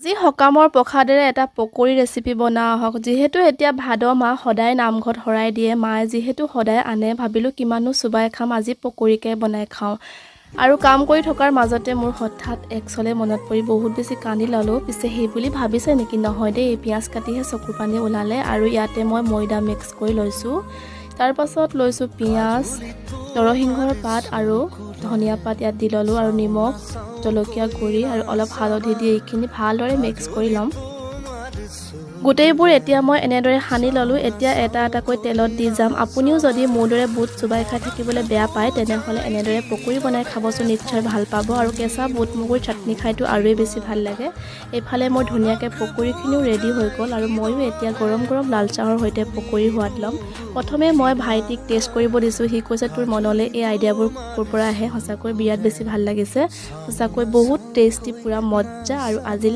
যি সকামৰ প্ৰসাদেৰে এটা পকৰি ৰেচিপি বনাও হওক যিহেতু এতিয়া ভাদ মাহ সদায় নামঘৰত শৰাই দিয়ে মায়ে যিহেতু সদায় আনে ভাবিলোঁ কিমানো চুবাই খাম আজি পকৰিকে বনাই খাওঁ আৰু কাম কৰি থকাৰ মাজতে মোৰ হঠাৎ একচলে মনত পৰি বহুত বেছি কান্দি ল'লোঁ পিছে সেই বুলি ভাবিছে নেকি নহয় দেই পিঁয়াজ কাটিহে চকুৰ পানী ওলালে আৰু ইয়াতে মই ময়দা মিক্স কৰি লৈছোঁ তাৰ পাছত লৈছোঁ পিঁয়াজ নৰসিংহৰ পাত আৰু ধনিয়া পাত ইয়াত দি ল'লোঁ আৰু নিমখ জলকীয়া গুড়ি আৰু অলপ হালধি দি এইখিনি ভালদৰে মিক্স কৰি ল'ম গোটেইবোৰ এতিয়া মই এনেদৰে সানি ল'লোঁ এতিয়া এটা এটাকৈ তেলত দি যাম আপুনিও যদি মোৰ দৰে বুট চুবাই খাই থাকিবলৈ বেয়া পায় তেনেহ'লে এনেদৰে পকৰি বনাই খাবচোন নিশ্চয় ভাল পাব আৰু কেঁচা বুট মগুৰ চাটনি খাইতো আৰুৱে বেছি ভাল লাগে এইফালে মোৰ ধুনীয়াকৈ পকৰিখিনিও ৰেডি হৈ গ'ল আৰু ময়ো এতিয়া গৰম গৰম লাল চাহৰ সৈতে পকৰি সোৱাদ ল'ম প্ৰথমে মই ভাইটিক টেষ্ট কৰিব দিছোঁ সি কৈছে তোৰ মনলৈ এই আইডিয়াবোৰ ক'ৰ পৰা আহে সঁচাকৈ বিৰাট বেছি ভাল লাগিছে সঁচাকৈ বহুত টেষ্টি পুৰা মজ্জা আৰু আজিলৈ